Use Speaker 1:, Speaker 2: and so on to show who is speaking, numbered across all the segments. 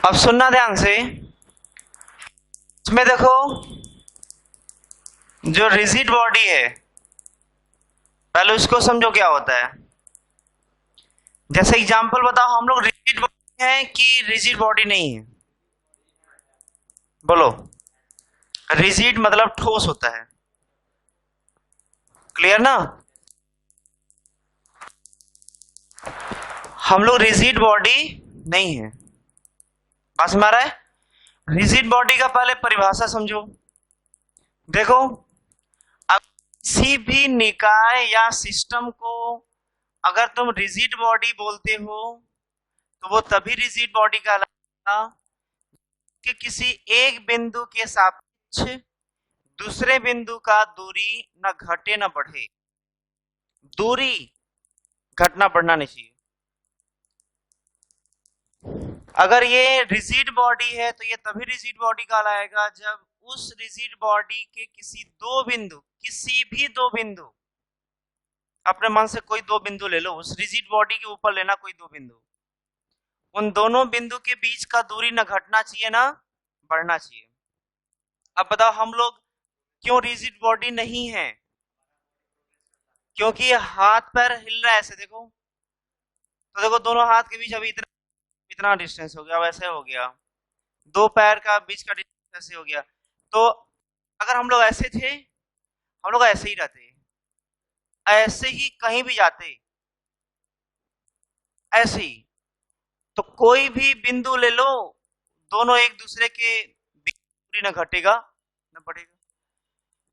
Speaker 1: अब सुनना ध्यान से, इसमें देखो जो रिजिड बॉडी है, पहले उसको समझो क्या होता है। जैसे एग्जांपल बताओ, हम लोग रिजिड बॉडी है कि रिजिड बॉडी नहीं है? बोलो। रिजिड मतलब ठोस होता है, क्लियर ना? हम लोग रिजिड बॉडी नहीं है, बात समझ आ रहा है? रिजिड बॉडी का पहले परिभाषा समझो। देखो, अब किसी भी निकाय या सिस्टम को अगर तुम रिजिड बॉडी बोलते हो तो वो तभी रिजिड बॉडी कहलाएगा कि किसी एक बिंदु के सापेक्ष दूसरे बिंदु का दूरी न घटे न बढ़े। दूरी घटना बढ़ना नहीं चाहिए। अगर ये रिजिड बॉडी है तो ये तभी रिजिड बॉडी कहलाएगा जब उस रिजिड बॉडी के किसी भी दो बिंदु, अपने मन से कोई दो बिंदु ले लो, उस रिजिड बॉडी के ऊपर लेना कोई दो बिंदु, उन दोनों बिंदु के बीच का दूरी न घटना चाहिए ना बढ़ना चाहिए। अब बताओ, हम लोग क्यों रिजिड बॉडी नहीं है? क्योंकि हाथ पैर हिल रहा है ऐसे, देखो तो देखो दोनों हाथ के बीच अभी इतना डिस्टेंस हो गया, वैसे हो गया, दो पैर का बीच का डिस्टेंस ऐसे हो गया। तो अगर हम लोग ऐसे थे, हम लोग ऐसे ही रहते, ऐसे ही कहीं भी जाते, ऐसे ही, तो कोई भी बिंदु ले लो, दोनों एक दूसरे के बीच दूरी न घटेगा न बढ़ेगा।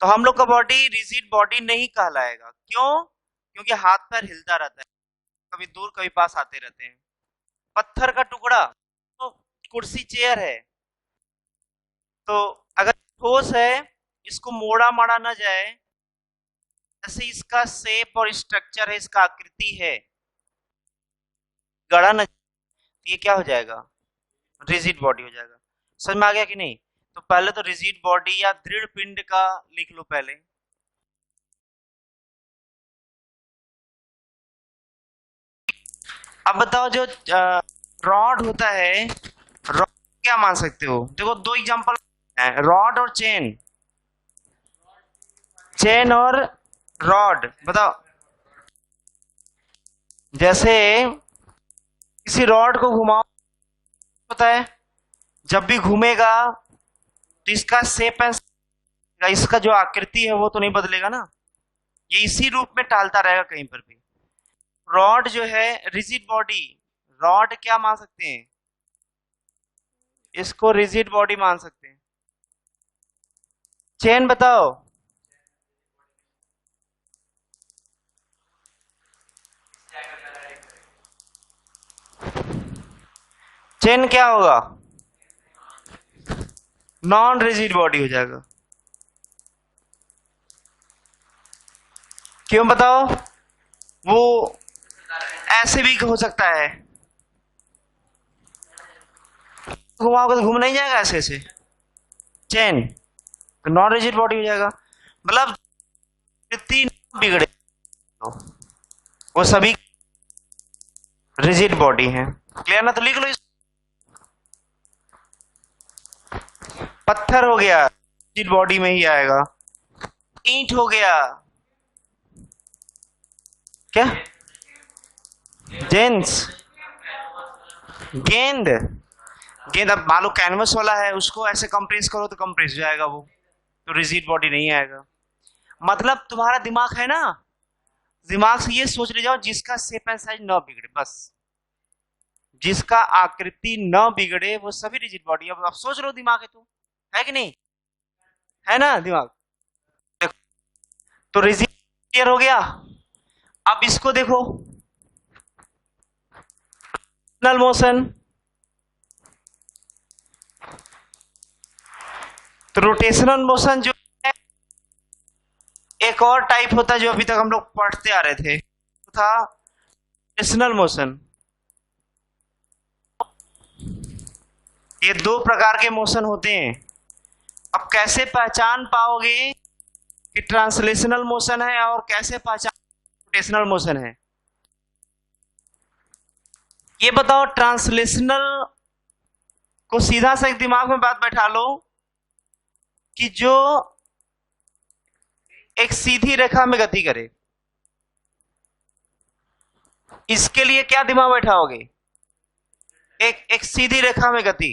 Speaker 1: तो हम लोग का बॉडी रिजिड बॉडी नहीं कहलाएगा। क्यों? क्योंकि हाथ पैर हिलता रहता है, कभी दूर कभी पास आते रहते हैं। पत्थर का टुकड़ा तो कुर्सी चेयर है, तो अगर ठोस है, इसको मोड़ा माड़ा ना जाए, जैसे इसका शेप और स्ट्रक्चर है, इसका आकृति है, गड़ा ना, ये क्या हो जाएगा? रिजिड बॉडी हो जाएगा। समझ में आ गया कि नहीं? तो पहले तो रिजिड बॉडी या दृढ़ पिंड का लिख लो पहले। अब बताओ, जो रॉड होता है, रॉड क्या मान सकते हो? देखो दो एग्जांपल है, रॉड और चेन, चेन और रॉड। बताओ, जैसे किसी रॉड को घुमाओ, होता है जब भी घूमेगा तो इसका शेप एंड, इसका जो आकृति है वो तो नहीं बदलेगा ना, ये इसी रूप में टालता रहेगा कहीं पर भी। रॉड जो है रिजिड बॉडी, रॉड क्या मान सकते हैं? इसको रिजिड बॉडी मान सकते हैं। चेन बताओ, चेन क्या होगा? नॉन रिजिड बॉडी हो जाएगा। क्यों बताओ? वो ऐसे भी हो सकता है, घुमाओगे तो घूम नहीं जाएगा ऐसे ऐसे, चेन तो नॉन रिजिड बॉडी हो जाएगा। मतलब आकृति बिगड़े वो सभी रिजिड बॉडी हैं। क्लियर ना? तो लिख लो, इस पत्थर हो गया रिजिड बॉडी में ही आएगा, ईंट हो गया, क्या जेंस, गेंद, गेंद अब मान लो कैनवस वाला है, उसको ऐसे कंप्रेस करो तो कंप्रेस हो जाएगा वो, तो रिजिड बॉडी नहीं आएगा। मतलब तुम्हारा दिमाग है ना, दिमाग से ये सोच ले जाओ जिसका शेप एंड साइज न बिगड़े, बस जिसका आकृति न बिगड़े वो सभी रिजिड बॉडी। अब सोच लो, दिमाग है तो, है कि नहीं? है ना दिमाग? देखो, तो रिजिड क्लियर हो गया। अब इसको देखो, मोशन, तो रोटेशनल मोशन जो है एक और टाइप होता है जो अभी तक हम लोग पढ़ते आ रहे थे, तो था रोटेशनल मोशन। ये दो प्रकार के मोशन होते हैं। अब कैसे पहचान पाओगे कि ट्रांसलेशनल मोशन है और कैसे पहचान रोटेशनल मोशन है? ये बताओ, ट्रांसलेशनल को सीधा सा एक दिमाग में बात बैठा लो कि जो एक सीधी रेखा में गति करे, इसके लिए क्या दिमाग बैठाओगे? एक सीधी रेखा में गति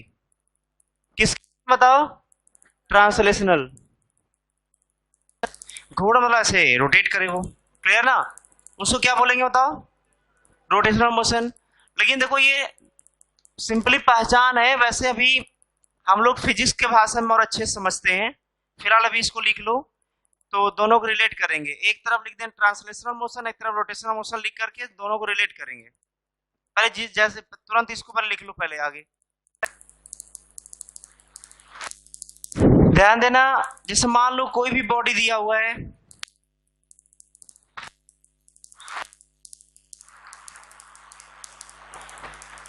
Speaker 1: किसकी बताओ? ट्रांसलेशनल। घोड़ा मतलब ऐसे रोटेट करे वो, क्लियर ना? उसको क्या बोलेंगे बताओ? Rotational motion. लेकिन देखो ये सिंपली पहचान है, वैसे अभी हम लोग फिजिक्स के भाषा में और अच्छे से समझते हैं। फिलहाल अभी इसको लिख लो तो दोनों को रिलेट करेंगे। एक तरफ लिख दें ट्रांसलेशनल मोशन, एक तरफ रोटेशनल मोशन लिख करके दोनों को रिलेट करेंगे। पहले जैसे तुरंत इसको पहले लिख लो, पहले आगे ध्यान देना। जैसे मान लो कोई भी बॉडी दिया हुआ है,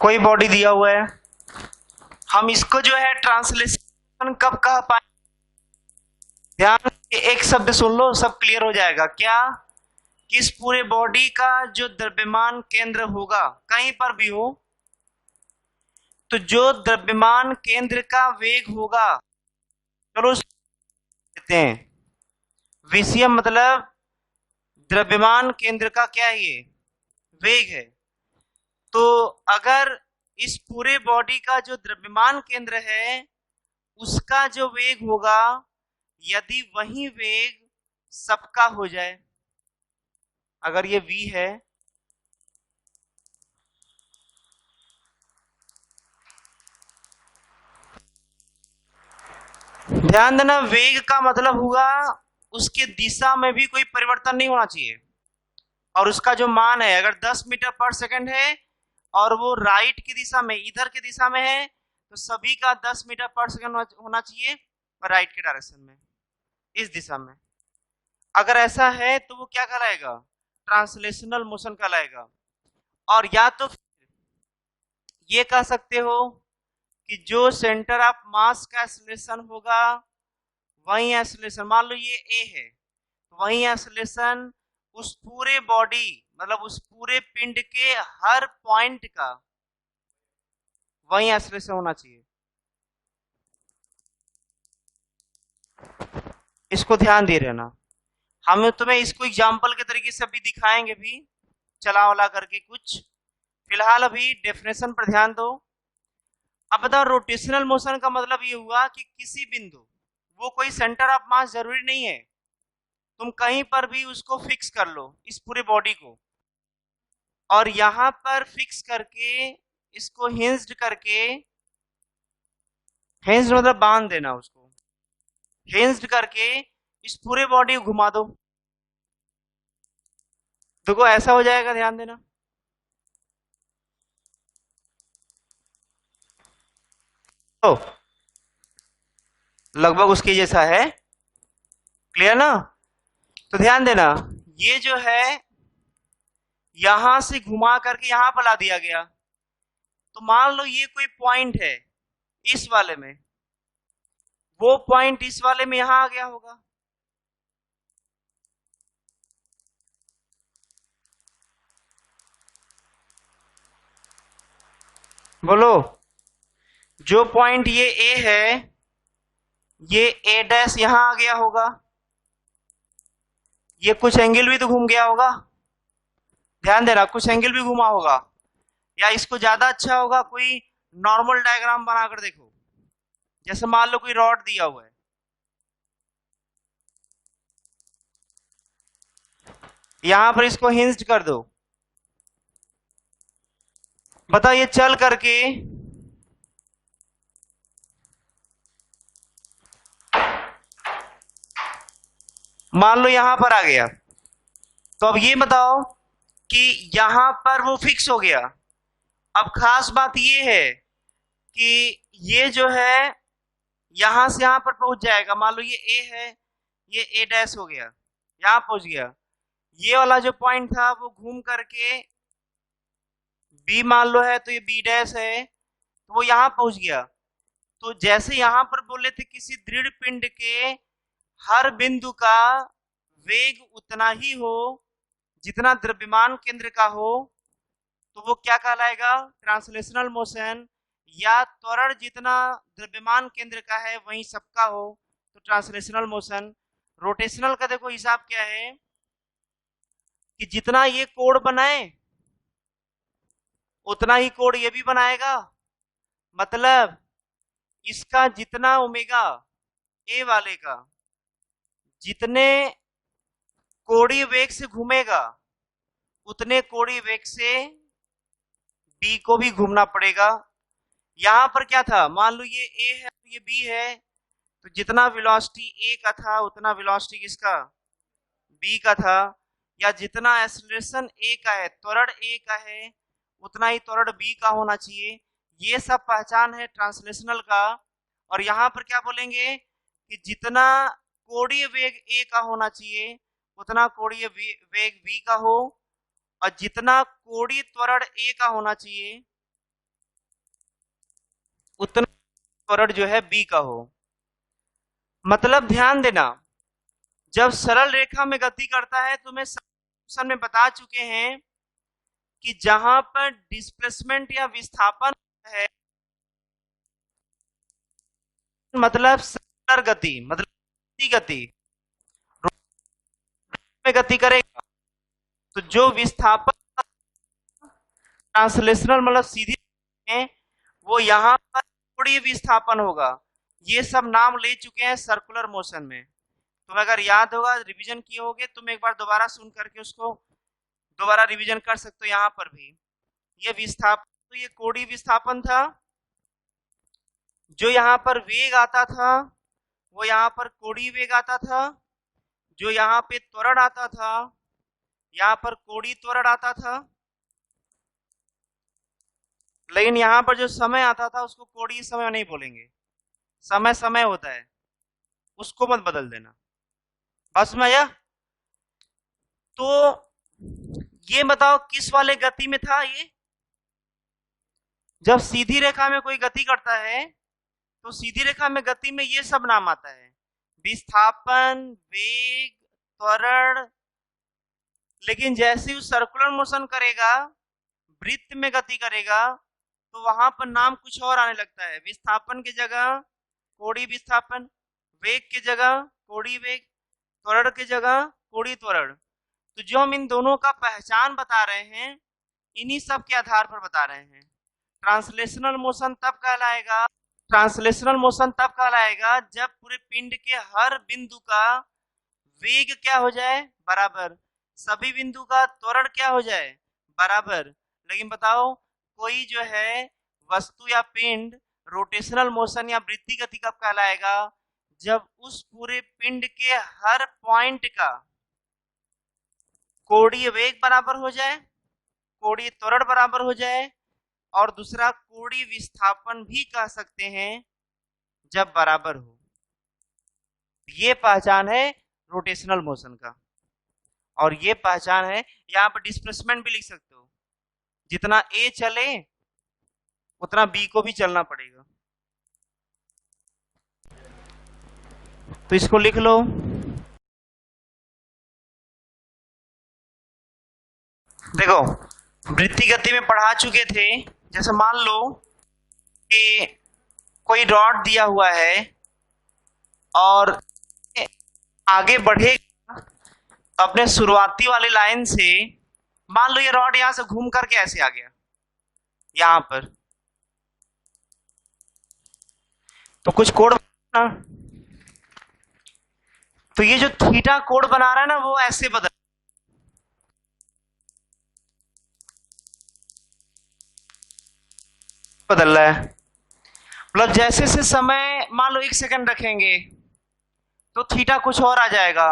Speaker 1: कोई बॉडी दिया हुआ है, हम इसको जो है ट्रांसलेशन कब कह पाए? ध्यान से एक शब्द सुन लो, सब क्लियर हो जाएगा। क्या? किस पूरे बॉडी का जो द्रव्यमान केंद्र होगा, कहीं पर भी हो, तो जो द्रव्यमान केंद्र का वेग होगा, चलो देते हैं विषय, मतलब द्रव्यमान केंद्र का क्या है? ये वेग है। तो अगर इस पूरे बॉडी का जो द्रव्यमान केंद्र है उसका जो वेग होगा, यदि वही वेग सबका हो जाए, अगर ये v है, ध्यान देना वेग का मतलब हुआ उसके दिशा में भी कोई परिवर्तन नहीं होना चाहिए। और उसका जो मान है, अगर 10 मीटर पर सेकंड है और वो राइट की दिशा में, इधर की दिशा में है, तो सभी का 10 मीटर पर सेकंड होना चाहिए राइट के डायरेक्शन में, इस दिशा में। अगर ऐसा है तो वो क्या कहलाएगा? ट्रांसलेशनल मोशन कहलाएगा। और या तो ये कह सकते हो कि जो सेंटर ऑफ मास का एक्सेलरेशन होगा वही एक्सेलरेशन, मान लो ये ए है, तो वही एक्सेलरेशन उस पूरे बॉडी, मतलब उस पूरे पिंड के हर पॉइंट का वही एक्सेलरेशन होना चाहिए। इसको ध्यान दे रहना। हम तुम्हें इसको एग्जाम्पल के तरीके से अभी दिखाएंगे भी, चला वाला करके कुछ। फिलहाल अभी डेफिनेशन पर ध्यान दो। अब बताओ, रोटेशनल मोशन का मतलब ये हुआ कि किसी बिंदु, वो कोई सेंटर ऑफ मास जरूरी नहीं है, तुम कहीं पर भी उसको फिक्स कर लो, इस पूरे बॉडी को, और यहां पर फिक्स करके इसको हिंज्ड करके, हिंज्ड मतलब बांध देना उसको, हिंज्ड करके इस पूरे बॉडी को घुमा दो, देखो ऐसा हो जाएगा। ध्यान देना, तो लगभग उसके जैसा है, क्लियर ना? तो ध्यान देना, ये जो है यहां से घुमा करके यहां पर ला दिया गया, तो मान लो ये कोई पॉइंट है इस वाले में, वो पॉइंट इस वाले में यहां आ गया होगा, बोलो। जो पॉइंट ये ए है, ये ए डैश यहां आ गया होगा, ये कुछ एंगल भी तो घूम गया होगा, ध्यान देना, कुछ एंगल भी घुमा होगा। या इसको ज्यादा अच्छा होगा कोई नॉर्मल डायग्राम बनाकर देखो, जैसे मान लो कोई रॉड दिया हुआ है, यहां पर इसको हिंज्ड कर दो, बताओ ये चल करके मान लो यहां पर आ गया, तो अब ये बताओ कि यहां पर वो फिक्स हो गया। अब खास बात ये है कि ये जो है यहां से यहां पर पहुंच जाएगा, मान लो ये ए है, ये ए डैश हो गया, यहां पहुंच गया, ये वाला जो पॉइंट था वो घूम करके बी मान लो है, तो ये बी डैश है, तो वो यहां पहुंच गया। तो जैसे यहां पर बोले थे किसी दृढ़ पिंड के हर बिंदु का वेग उतना ही हो जितना द्रव्यमान केंद्र का हो, तो वो क्या कहलाएगा? Translational motion. या त्वरण जितना द्रव्यमान केंद्र का है वही सबका हो तो ट्रांसलेशनल मोशन। रोटेशनल का देखो हिसाब क्या है कि जितना ये कोण बनाए उतना ही कोण ये भी बनाएगा, मतलब इसका जितना ओमेगा ए वाले का जितने कोणीय वेग से घूमेगा उतने कोणीय वेग से बी को भी घूमना पड़ेगा। यहां पर क्या था, मान लो ये ए है ये बी है, तो जितना वेलोसिटी ए का था उतना वेलोसिटी किसका, बी का था। या जितना एक्सीलरेशन ए का है, त्वरण ए का है, उतना ही त्वरण बी का होना चाहिए। ये सब पहचान है ट्रांसलेशनल का। और यहाँ पर क्या बोलेंगे कि जितना कोणीय वेग ए का होना चाहिए उतना कोणीय वेग बी का हो, और जितना कोणीय त्वरण ए का होना चाहिए उतना त्वरण जो है बी का हो। मतलब ध्यान देना, जब सरल रेखा में गति करता है तो मैं सॉल्यूशन में बता चुके हैं कि जहां पर डिस्प्लेसमेंट या विस्थापन है, मतलब सरल गति, मतलब गति में गति करेगा तो जो विस्थापन ट्रांसलेशनल मतलब सीधी है वो यहाँ पर कोणीय विस्थापन होगा। ये सब नाम ले चुके हैं सर्कुलर मोशन में। तुम्हें अगर याद होगा, रिवीजन किए होगे, तुम एक बार दोबारा सुन करके उसको दोबारा रिवीजन कर सकते हो। यहाँ पर भी ये विस्थापन, तो ये कोणीय विस्थापन था, जो यहाँ पर वेग आता था वो यहाँ पर कोणीय वेग आता था, जो यहाँ पे त्वरण आता था यहाँ पर कोणीय त्वरण आता था, लेकिन यहाँ पर जो समय आता था उसको कोणीय समय नहीं बोलेंगे, समय समय होता है, उसको मत बदल देना। बस में आया? तो ये बताओ किस वाले गति में था ये? जब सीधी रेखा में कोई गति करता है तो सीधी रेखा में गति में ये सब नाम आता है, विस्थापन, वेग, त्वरण। लेकिन जैसे ही सर्कुलर मोशन करेगा, वृत्त में गति करेगा, तो वहां पर नाम कुछ और आने लगता है। विस्थापन की जगह कोणीय विस्थापन, वेग की जगह कोणीय वेग, त्वरण की जगह कोणीय त्वरण। तो जो हम इन दोनों का पहचान बता रहे हैं, इन्हीं सब के आधार पर बता रहे हैं। ट्रांसलेशनल मोशन तब कहलाएगा, ट्रांसलेशनल मोशन तब कहलाएगा जब पूरे पिंड के हर बिंदु का वेग क्या हो जाए, बराबर, सभी बिंदु का त्वरण क्या हो जाए, बराबर। लेकिन बताओ कोई जो है वस्तु या पिंड रोटेशनल मोशन या वृत्तीय गति कब कहलाएगा, जब उस पूरे पिंड के हर पॉइंट का कोणीय वेग बराबर हो जाए, कोणीय त्वरण बराबर हो जाए, और दूसरा कोणीय विस्थापन भी कह सकते हैं जब बराबर हो। ये पहचान है रोटेशनल मोशन का। और ये पहचान है, यहाँ पर डिस्प्लेसमेंट भी लिख सकते हो, जितना ए चले उतना बी को भी चलना पड़ेगा। तो इसको लिख लो। देखो वृत्तीय गति में पढ़ा चुके थे, जैसे मान लो कि कोई रॉड दिया हुआ है और आगे बढ़ेगा अपने शुरुआती वाली लाइन से। मान लो ये रॉड यहां से घूम करके ऐसे आ गया यहां पर, तो कुछ कोण बना, तो ये जो थीटा कोण बना रहा है ना वो ऐसे बदल रहा है। मतलब जैसे से समय मान लो 1 सेकंड रखेंगे तो थीटा कुछ और आ जाएगा।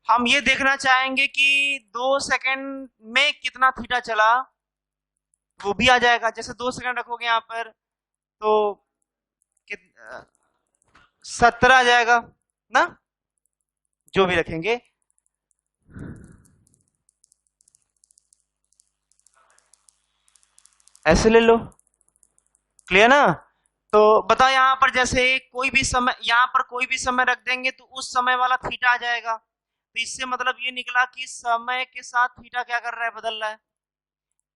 Speaker 1: हम ये देखना चाहेंगे कि 2 सेकंड में कितना थीटा चला, वो भी आ जाएगा। जैसे 2 सेकंड रखोगे यहाँ पर तो 70 आ जाएगा ना, जो भी रखेंगे। ऐसे ले लो, क्लियर ना। तो बताओ यहाँ पर जैसे कोई भी समय, यहाँ पर कोई भी समय रख देंगे तो उस समय वाला थीटा आ जाएगा। तो इससे मतलब ये निकला कि समय के साथ थीटा क्या कर रहा है, बदल रहा है।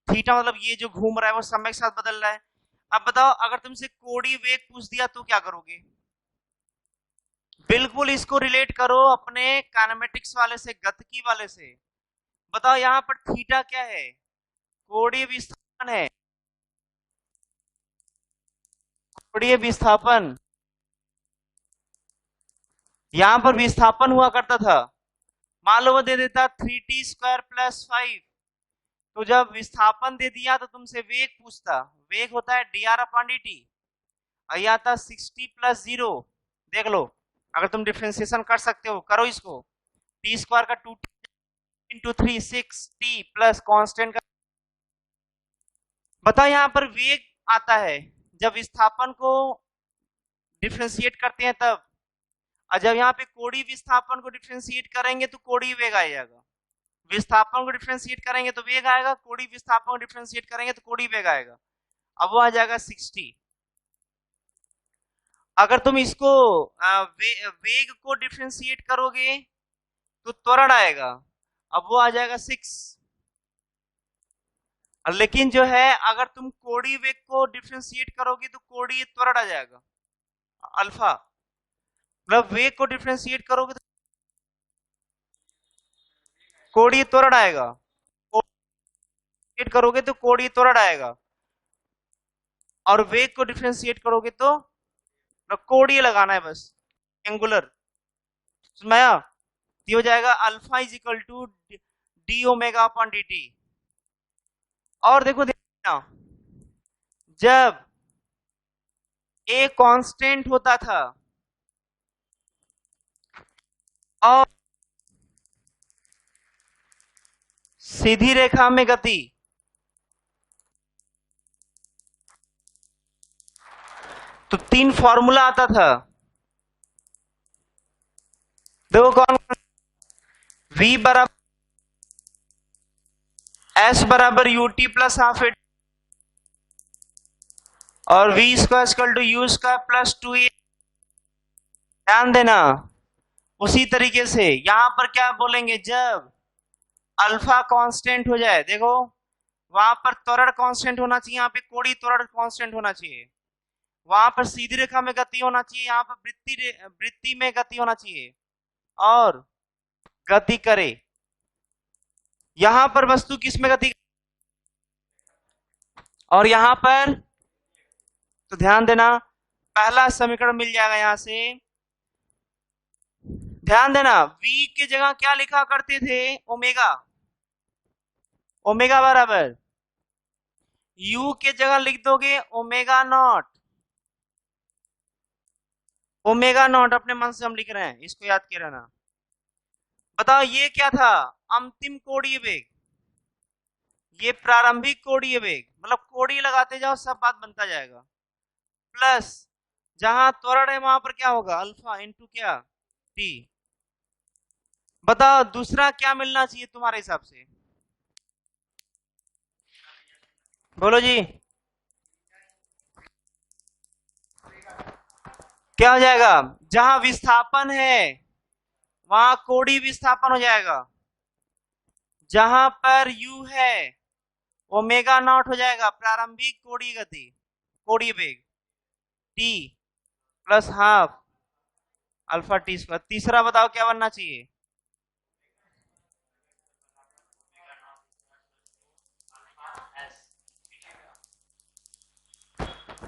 Speaker 1: थीटा मतलब ये जो घूम रहा है वो समय के साथ बदल रहा है। अब बताओ अगर तुमसे कोणीय वेग पूछ दिया तो क्या करोगे? बिल्कुल इसको रिलेट करो अपने काइनेमेटिक्स वाले से, गतिकी वाले से। बताओ यहाँ पर थीटा क्या है? कोणीय विस्थापन है। कोणीय विस्थापन, यहाँ पर विस्थापन हुआ करता था। मान लो वो दे देता 3t² + 5, तो जब विस्थापन दे दिया तो तुमसे वेग पूछता। वेग होता है dr/dt, और यहाँ था 60 + 0। देख लो, अगर तुम डिफरेंशिएशन कर सकते हो करो इसको। t² का 2t × 3 6t प्लस कांस्टेंट का। बताओ यहाँ पर वेग आता है जब विस्थापन को डिफरेंशिएट करते हैं तब, और जब यहाँ पे कोणीय विस्थापन को डिफरेंशिएट करेंगे तो कोणीय वेग आ जाएगा। विस्थापन को डिफरेंशिएट करेंगे तो वेग आएगा, कोणीय विस्थापन को डिफरेंशिएट करेंगे तो कोणीय वेग आएगा। अब वो आ जाएगा 60। अगर तुम इसको वेग को डिफरेंशिएट करोगे तो त्वरण आएगा, अब वो आ जाएगा 6। लेकिन जो है अगर तुम कोणीय वेग को डिफरेंशिएट करोगे तो कोणीय त्वरण आ जाएगा अल्फा। मतलब वेग को डिफरेंशिएट करोगे तो कोणीय त्वरण आएगा, डिफरेंशिएट करोगे तो कोणीय त्वरण आएगा, और वेग को डिफरेंशिएट करोगे तो कोणीय लगाना है बस, एंगुलर। सुनाया? ये हो जाएगा alpha is equal to d⍵/dt। और देखो देखना, जब a कांस्टेंट होता था और सीधी रेखा में गति, तो 3 फॉर्मूला आता था। देखो कौन? v बराबर s बराबर ut प्लस हाफ ए, और v² = u² + 2a। ध्यान देना, उसी तरीके से यहां पर क्या बोलेंगे, जब अल्फा कांस्टेंट हो जाए, देखो वहां पर त्वरण कांस्टेंट होना चाहिए, यहाँ पे कोणीय त्वरण कांस्टेंट होना चाहिए, वहां पर सीधी रेखा में गति होना चाहिए, यहाँ पर वृत्ति में गति होना चाहिए, और गति करे। यहां पर वस्तु किस में गति, और यहां पर, तो ध्यान देना पहला समीकरण मिल जाएगा यहां से। ध्यान देना v की जगह क्या लिखा करते थे, ओमेगा। ओमेगा बराबर u के जगह लिख दोगे ω0। ω0 अपने मन से हम लिख रहे हैं, इसको याद किया रहना। बताओ ये क्या था, अंतिम कोणीय वेग, ये प्रारंभिक कोणीय वेग, मतलब कोणीय लगाते जाओ सब बात बनता जाएगा, प्लस जहां त्वरण है वहां पर क्या होगा, अल्फा इंटू क्या, टी। बताओ दूसरा क्या मिलना चाहिए तुम्हारे हिसाब से, बोलो जी। क्या हो जाएगा, जहां विस्थापन है वहां कोणीय विस्थापन हो जाएगा, जहां पर u है ω0 हो जाएगा प्रारंभिक कोणीय गति, कोणीय वेग, t plus half alpha t²। तीसरा बताओ क्या बनना चाहिए,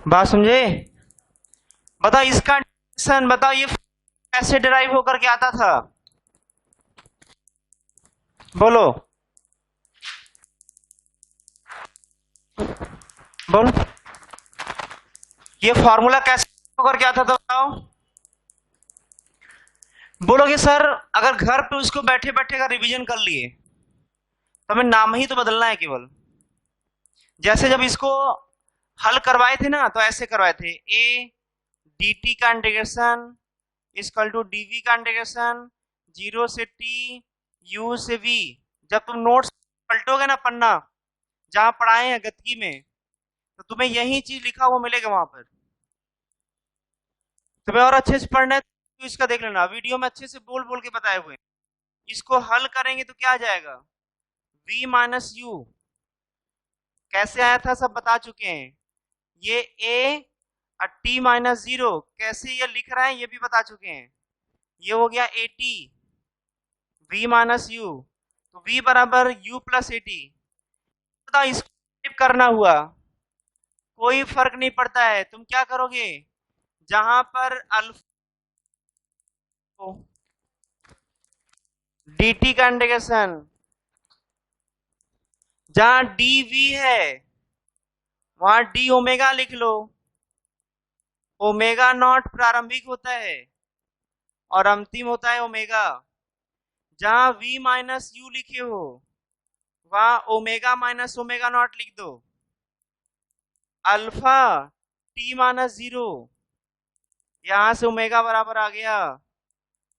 Speaker 1: बात समझे? बताओ इसका डेरिवेशन, बताओ ये कैसे डिराइव होकर के आता था, बोलो बोलो, ये फॉर्मूला कैसे होकर के आता था बताओ। बोलोगे सर अगर घर पे उसको बैठे बैठे का रिवीजन कर लिए तो हमें नाम ही तो बदलना है केवल। जैसे जब इसको हल करवाए थे ना तो ऐसे करवाए थे, a dt का इंटीग्रेशन इक्वल टू dv का इंटीग्रेशन 0 से t u से v। जब तुम नोट्स पलटोगे ना पन्ना जहां पढ़ाए हैं गतिकी में, तो तुम्हें यही चीज लिखा हुआ मिलेगा वहां पर। तुम्हें और अच्छे से पढ़ना है तो इसका देख लेना, वीडियो में अच्छे से बोल बोल के बताए हुए। इसको हल करेंगे तो क्या आ जाएगा, v - u कैसे आया था सब बता चुके हैं, ये a और t माइनस 0 कैसे ये लिख रहे हैं ये भी बता चुके हैं। ये हो गया at v माइनस u, तो v बराबर u प्लस at। इसको टाइप करना हुआ कोई फर्क नहीं पड़ता है, तुम क्या करोगे, जहां पर अल्फा dt का इंटीग्रेशन, जहां dv है वहां d ओमेगा लिख लो। ओमेगा नॉट प्रारंभिक होता है और अंतिम होता है ओमेगा। जहां v माइनस यू लिखे हो वहां ओमेगा माइनस ओमेगा नॉट लिख दो। अल्फा t माइनस 0, यहां से ओमेगा बराबर आ गया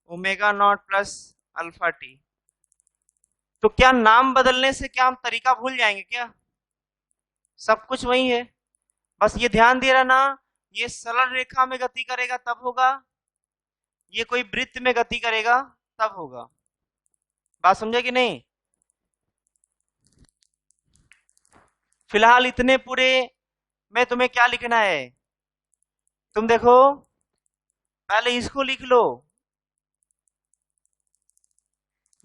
Speaker 1: omega naught plus alpha T. तो क्या नाम बदलने से क्या हम तरीका भूल जाएंगे क्या? सब कुछ वही है, बस ये ध्यान दे रहना, ये सरल रेखा में गति करेगा तब होगा, ये कोई वृत्त में गति करेगा तब होगा। बात समझे कि नहीं? फिलहाल इतने पूरे में तुम्हें क्या लिखना है, तुम देखो पहले इसको लिख लो।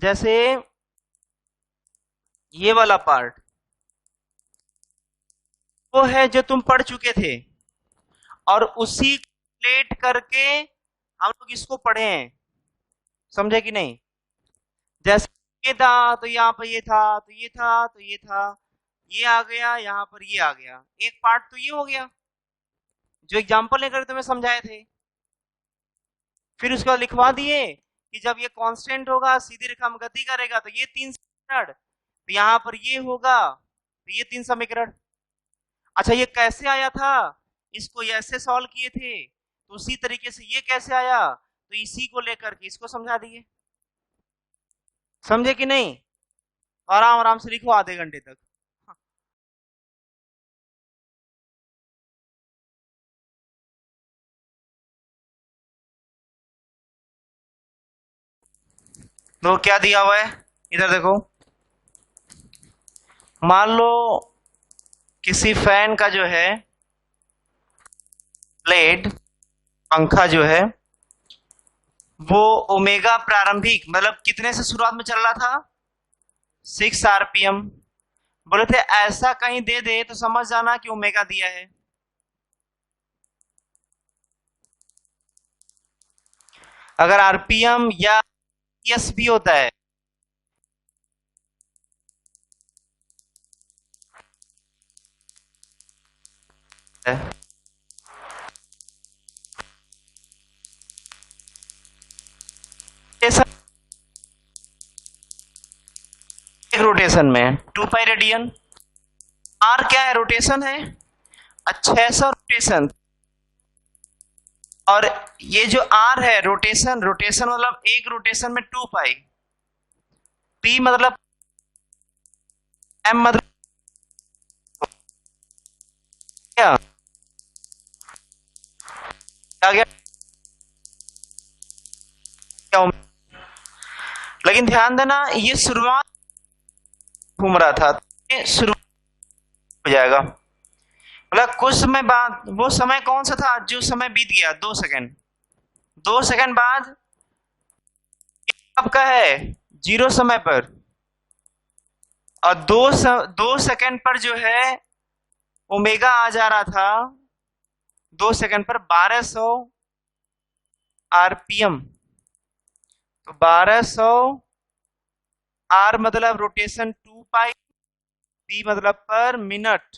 Speaker 1: जैसे ये वाला पार्ट वो है जो तुम पढ़ चुके थे, और उसी प्लेट करके हम लोग इसको पढ़े हैं, समझे कि नहीं? जैसे ये था तो यहाँ पर ये था, तो ये था तो ये था, ये आ गया यहाँ पर, ये आ गया, एक पार्ट तो ये हो गया जो एग्जाम्पल लेकर तुम्हें समझाए थे। फिर उसके बाद लिखवा दिए कि जब ये कांस्टेंट होगा सीधी रेखा में गति करेगा तो ये 3 समीकरण, तो यहाँ पर ये होगा तो ये 3 समीकरण। अच्छा ये कैसे आया था, इसको ऐसे सॉल्व किए थे, तो उसी तरीके से ये कैसे आया, तो इसी को लेकर के इसको समझा दिए। समझे कि नहीं? आराम आराम से लिखो आधे घंटे तक। तो क्या दिया हुआ है इधर देखो, मान लो किसी फैन का जो है ब्लेड, पंखा जो है वो ओमेगा प्रारंभिक मतलब कितने से शुरुआत में चल रहा था, 6 आरपीएम। बोले थे ऐसा कहीं दे दे तो समझ जाना कि ओमेगा दिया है। अगर आरपीएम या एस भी होता है एक रोटेशन में 2 पाई रेडियन, आर क्या है, रोटेशन है, 600 रोटेशन, और ये जो आर है रोटेशन, रोटेशन मतलब एक रोटेशन में 2 पाई, पी मतलब एम मतलब क्या आ गया, लेकिन ध्यान देना ये शुरुआत घूम रहा था, ये शुरू हो जाएगा, मतलब कुछ समय बाद, वो समय कौन सा था जो समय बीत गया 2 सेकंड, 2 सेकंड बाद कब का है, 0 समय पर, और 2 सेकंड पर जो है ओमेगा आ जा रहा था 2 सेकंड पर 1200 आरपीएम। तो 1200 आर मतलब रोटेशन 2 पाई, पी मतलब पर मिनट।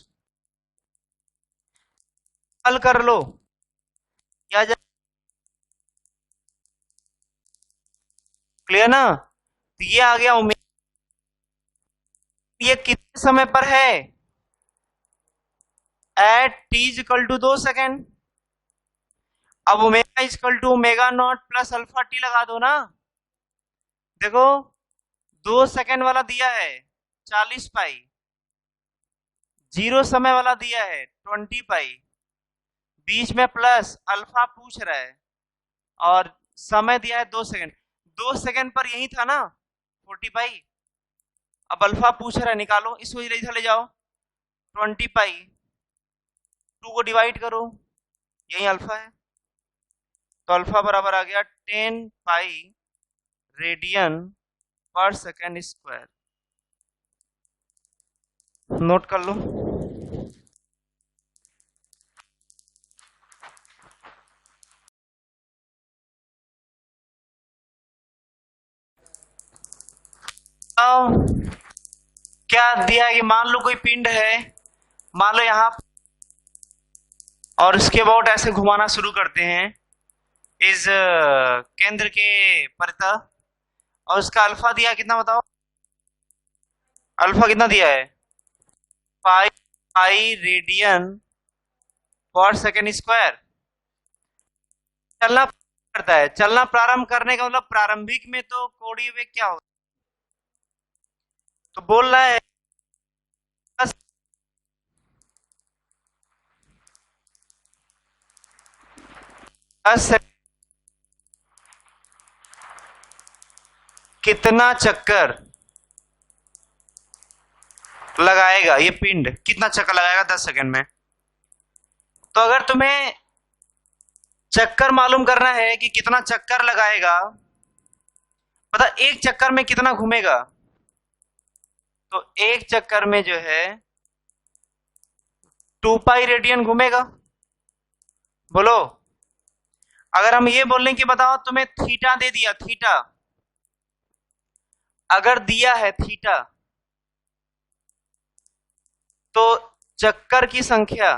Speaker 1: हल कर लो क्या क्लियर ना? तो ये आ गया ओमेगा, ये कितने समय पर है, at t equal to 2 second. अब omega equal to omega not plus alpha t लगा दो ना, देखो 2 सेकेंड वाला दिया है 40 पाई, 0 समय वाला दिया है 20 पाई, बीच में प्लस अल्फा पूछ रहा है, और समय दिया है 2 सेकेंड, 2 सेकेंड पर यही था ना 40 पाई। अब अल्फा पूछ रहा है निकालो, इसको इधर ले जाओ, 20 पाई 2 को डिवाइड करो, यही अल्फा है, तो अल्फा बराबर आ गया 10 पाई रेडियन पर सेकेंड स्क्वायर। नोट कर लो। क्या दिया है कि मान लो कोई पिंड है, मान लो यहां, और इसके अबाउट ऐसे घुमाना शुरू करते हैं इस केंद्र के परितः, और उसका अल्फा दिया है कितना बताओ, अल्फा कितना दिया है, पाई पाई रेडियन पर सेकेंड स्क्वायर। चलना करता है, चलना प्रारंभ करने का मतलब प्रारंभिक में तो कोणीय वेग क्या होता है, तो बोल रहा है 10 कितना चक्कर लगाएगा ये पिंड, कितना चक्कर लगाएगा 10 सेकंड में। तो अगर तुम्हें चक्कर मालूम करना है कि कितना चक्कर लगाएगा, पता एक चक्कर में कितना घूमेगा, तो एक चक्कर में जो है 2 पाई रेडियन घूमेगा। बोलो, अगर हम ये बोल लें कि बताओ तुम्हें थीटा दे दिया, थीटा अगर दिया है थीटा, तो चक्कर की संख्या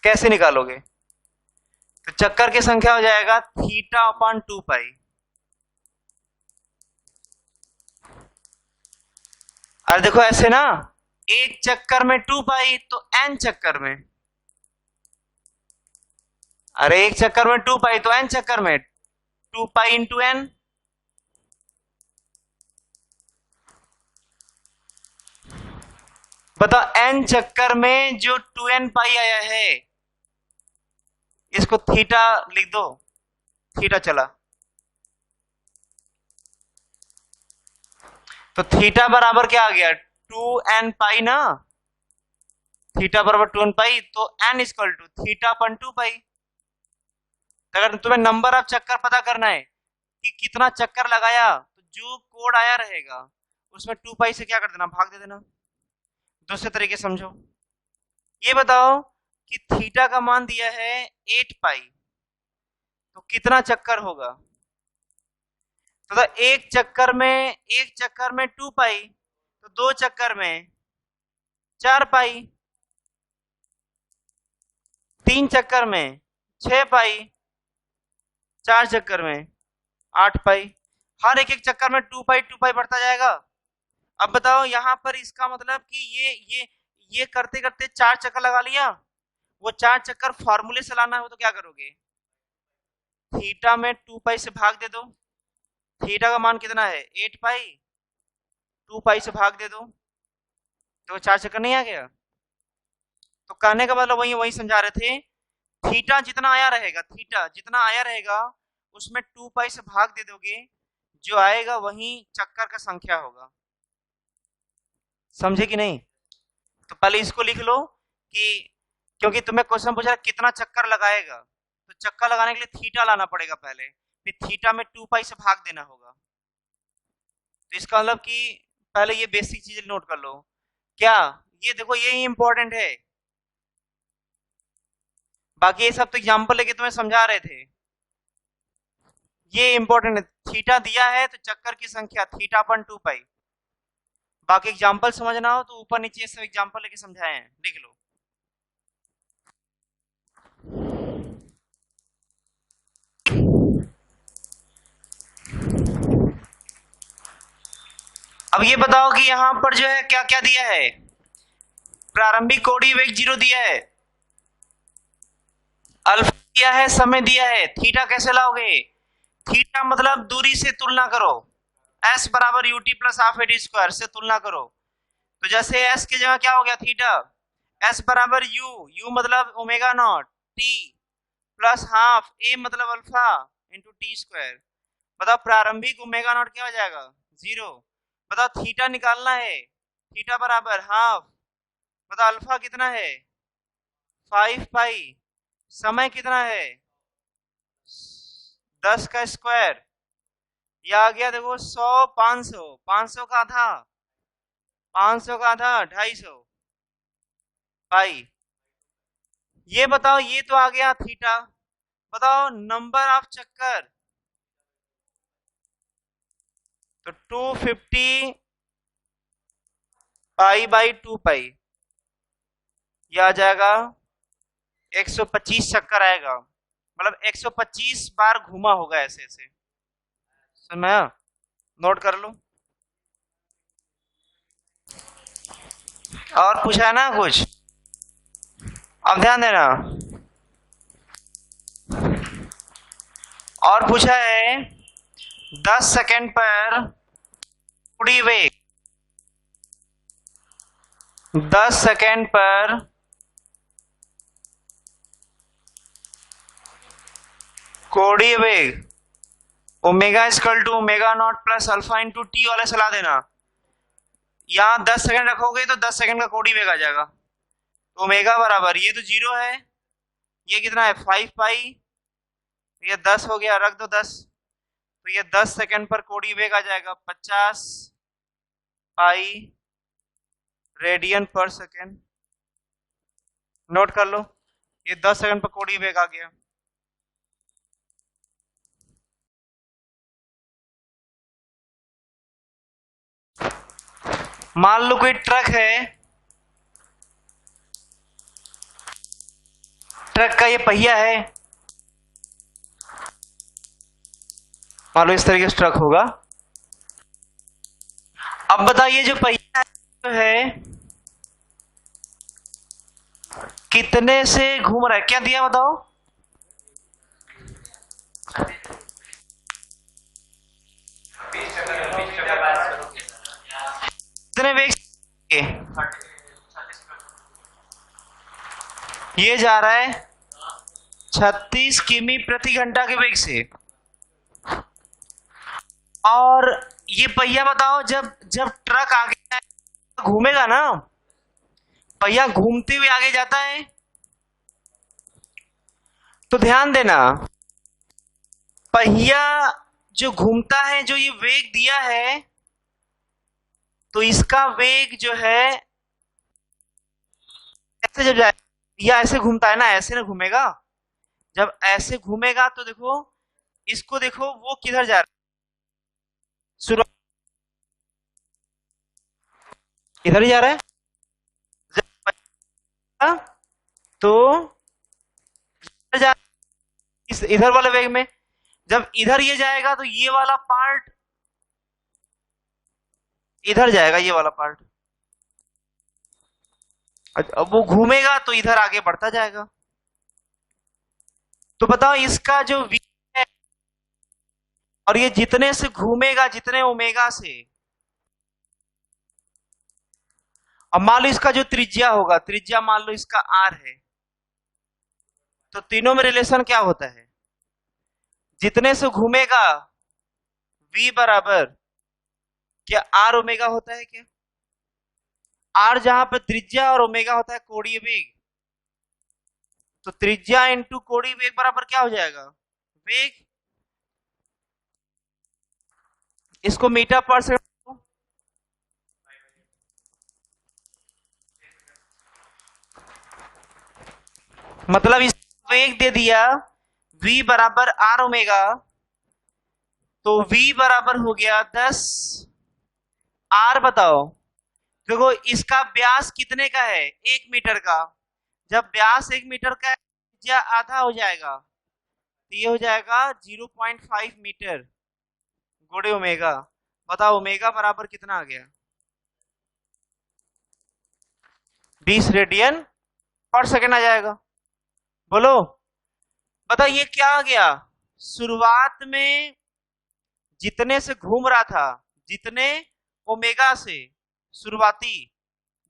Speaker 1: कैसे निकालोगे, तो चक्कर की संख्या हो जाएगा थीटा अपॉन 2 पाई। अरे देखो ऐसे ना, एक चक्कर में 2 पाई तो n चक्कर में, अरे एक चक्कर में 2 पाई तो n चक्कर में 2 पाई इंटू एन। बताओ n चक्कर में जो 2n पाई आया है, इसको थीटा लिख दो, थीटा चला, तो थीटा बराबर क्या आ गया 2n पाई ना, थीटा बराबर 2n पाई, तो n इक्वल टू थीटा अपन 2 पाई। अगर तुम्हें नंबर ऑफ चक्कर पता करना है कि कितना चक्कर लगाया, तो जो कोड आया रहेगा उसमें 2 पाई से क्या कर देना, भाग दे देना। दूसरे तरीके समझो, ये बताओ कि थीटा का मान दिया है 8 पाई, तो कितना चक्कर होगा, तो एक चक्कर में 2 पाई, तो 2 चक्कर में 4 पाई, 3 चक्कर में 6 पाई, 4 चक्कर में 8 पाई, हर एक चक्कर में 2 पाई 2 पाई बढ़ता जाएगा। अब बताओ यहां पर इसका मतलब कि ये करते करते 4 चक्कर लगा लिया, वो 4 चक्कर फॉर्मूले से लाना हो तो क्या करोगे, थीटा में 2 पाई से भाग दे दो, थीटा का मान कितना है 8 पाई, 2 पाई से भाग दे दो, तो 4 चक्कर नहीं आ गया। तो कहने का मतलब वही समझा रहे थे, थीटा जितना आया रहेगा, थीटा जितना आया रहेगा उसमें 2 पाई से भाग दे दोगे, जो आएगा वही चक्कर का संख्या होगा। समझे कि नहीं? तो पहले इसको लिख लो कि क्योंकि तुम्हें क्वेश्चन पूछा कितना चक्कर लगाएगा, तो चक्कर लगाने के लिए थीटा लाना पड़ेगा पहले, फिर थीटा में 2 पाई से भाग देना होगा। तो इसका मतलब कि पहले ये बेसिक चीज नोट कर लो। क्या ये देखो यही इंपॉर्टेंट है, बाकी ये सब तो एग्जाम्पल लेके तुम्हें समझा रहे थे, ये इंपॉर्टेंट है। थीटा दिया है तो चक्कर की संख्या थीटा अपन 2 पाई, बाकी एग्जाम्पल समझना हो तो ऊपर नीचे सब एग्जाम्पल लेके समझाए हैं, लिख लो। अब ये बताओ कि यहां पर जो है क्या क्या दिया है, प्रारंभिक कोणीय वेग 0 दिया है, अल्फा दिया है, समय दिया है, थीटा कैसे लाओगे, थीटा मतलब दूरी से तुलना करो, s बराबर ut plus half A T square से तुलना करो, तो जैसे s की जगह क्या हो गया थीटा, s बराबर u मतलब omega naught, t plus half a मतलब अल्फा इंटू टी स्क्वायर। बताओ प्रारंभिक ओमेगा नॉट क्या हो जाएगा 0। बताओ थीटा निकालना है, थीटा बराबर हाफ बताओ अल्फा कितना है 5 पाई, समय कितना है 10 का स्क्वायर, ये आ गया देखो 100 500, 500 का आधा, 500 का आधा 250 पाई। ये बताओ ये तो आ गया थीटा, बताओ नंबर ऑफ चक्कर, तो 250 पाई बाई 2 पाई, ये आ जाएगा 125 चक्कर आएगा, मतलब 125 बार घूमा होगा ऐसे ऐसे। समझ में आया? नोट कर लो। और पूछा है ना कुछ, अब ध्यान देना। और पूछा है 10 सेकंड पर कोणीय वेग, 10 सेकंड पर कोणीय वेग omega equal to omega not plus alpha into T वाला चला देना। यहाँ 10 सेकंड रखोगे तो 10 सेकंड का कोणीय वेग आ जाएगा, तो ओमेगा बराबर ये तो 0 है, ये कितना है 5 पाई, ये 10 हो गया, रख दो 10, तो ये 10 सेकंड पर कोणीय वेग आ जाएगा 50 पाई रेडियन पर सेकंड। नोट कर लो, ये 10 सेकंड पर कोणीय वेग आ गया। मान लो कोई ट्रक है, ट्रक का ये पहिया है, मान लो इस तरीके से ट्रक होगा। अब बताइए जो पहिया है कितने से घूम रहा है, क्या दिया बताओ, कितने वेग से? ये जा रहा है 36 किमी प्रति घंटा के वेग से। और ये पहिया बताओ जब जब ट्रक आगे घूमेगा ना, पहिया घूमते हुए आगे जाता है, तो ध्यान देना पहिया जो घूमता है, जो ये वेग दिया है, तो इसका वेग जो है ऐसे जब जाए, या ऐसे घूमता है ना, ऐसे ना घूमेगा, जब ऐसे घूमेगा तो देखो इसको, देखो वो किधर जा रहा है, शुरुआत इधर ही जा रहा है, जब तो इधर जा, इस इधर वाले वेग में, जब इधर ये जाएगा तो ये वाला पार्ट इधर जाएगा, ये वाला पार्ट, अब वो घूमेगा तो इधर आगे बढ़ता जाएगा। तो बताओ इसका जो v है, और ये जितने से घूमेगा, जितने ओमेगा से, अब मान लो इसका जो त्रिज्या होगा, त्रिज्या मान लो इसका r है, तो तीनों में रिलेशन क्या होता है, जितने से घूमेगा v बराबर क्या r ओमेगा होता है क्या, r जहां पर त्रिज्या और ओमेगा होता है कोणीय वेग, तो त्रिज्या इंटू कोणीय वेग बराबर क्या हो जाएगा वेग, इसको मीटर पर सेकंड, मतलब इस वेग दे दिया v बराबर r ओमेगा, तो v बराबर हो गया 10, r बताओ, देखो इसका व्यास कितने का है 1 मीटर का, जब व्यास 1 मीटर का है आधा हो जाएगा, तो ये हो जाएगा 0.5 मीटर गुणे ओमेगा। बताओ ओमेगा बराबर कितना आ गया 20 रेडियन पर सेकंड आ जाएगा। बोलो बताओ ये क्या आ गया, शुरुआत में जितने से घूम रहा था, जितने ओमेगा से शुरुआती,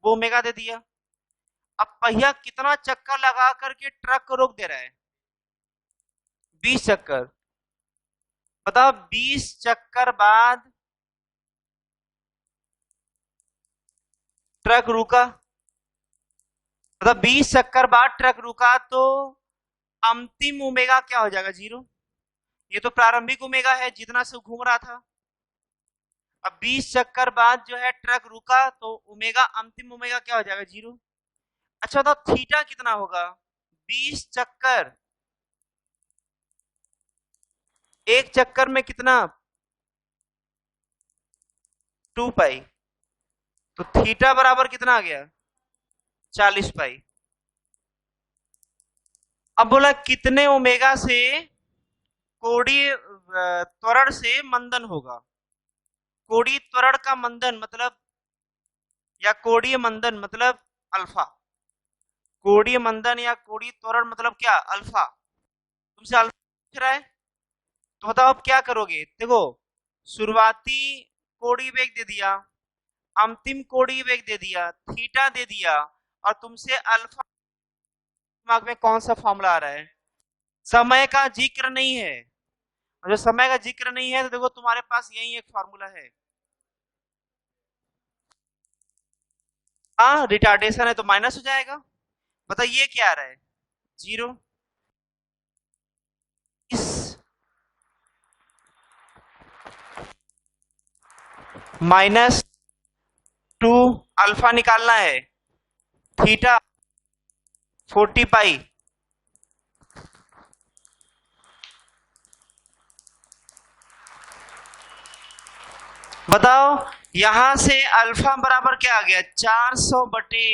Speaker 1: वो ओमेगा दे दिया। अब पहिया कितना चक्कर लगा करके ट्रक को रोक दे रहा है 20 चक्कर, बताओ 20 चक्कर बाद ट्रक रुका, मतलब 20 चक्कर बाद ट्रक रुका तो अंतिम ओमेगा क्या हो जाएगा? 0। ये तो प्रारंभिक ओमेगा है जितना से घूम रहा था। अब 20 चक्कर बाद जो है ट्रक रुका तो ओमेगा, अंतिम ओमेगा क्या हो जाएगा? 0। अच्छा बताओ थीटा कितना होगा? 20 चक्कर, एक चक्कर में कितना? 2 पाई। तो थीटा बराबर कितना आ गया? 40 पाई। अब बोला कितने ओमेगा से कोणीय त्वरण से मंदन होगा? कोणीय त्वरण का मंदन मतलब, या कोणीय मंदन मतलब अल्फा। कोणीय मंदन या कोणीय त्वरण मतलब क्या? अल्फा। तुमसे अल्फा पूछ रहा है तो बताओ अब क्या करोगे? देखो, शुरुआती कोणीय वेग दे दिया, अंतिम कोणीय वेग दे दिया, थीटा दे दिया, और तुमसे अल्फा, दिमाग में कौन सा फॉर्मूला आ रहा है? समय का जिक्र नहीं है। और जो समय का जिक्र नहीं है तो देखो तुम्हारे पास यही एक फॉर्मूला है। हाँ, रिटार्डेशन है तो माइनस हो जाएगा। बताइए ये क्या आ रहा है? 0। इस -2 अल्फा निकालना है, थीटा 40 पाई। बताओ यहां से अल्फा बराबर क्या आ गया? 400 बटे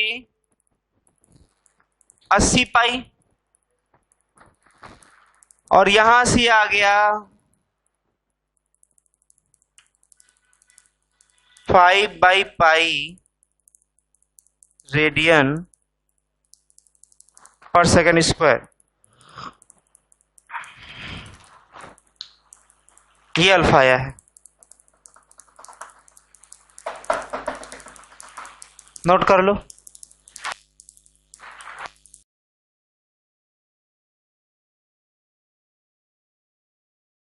Speaker 1: 80 पाई। और यहां से आ गया 5/पाई रेडियन पर सेकंड स्क्वायर। ये अल्फा आया है, नोट कर लो।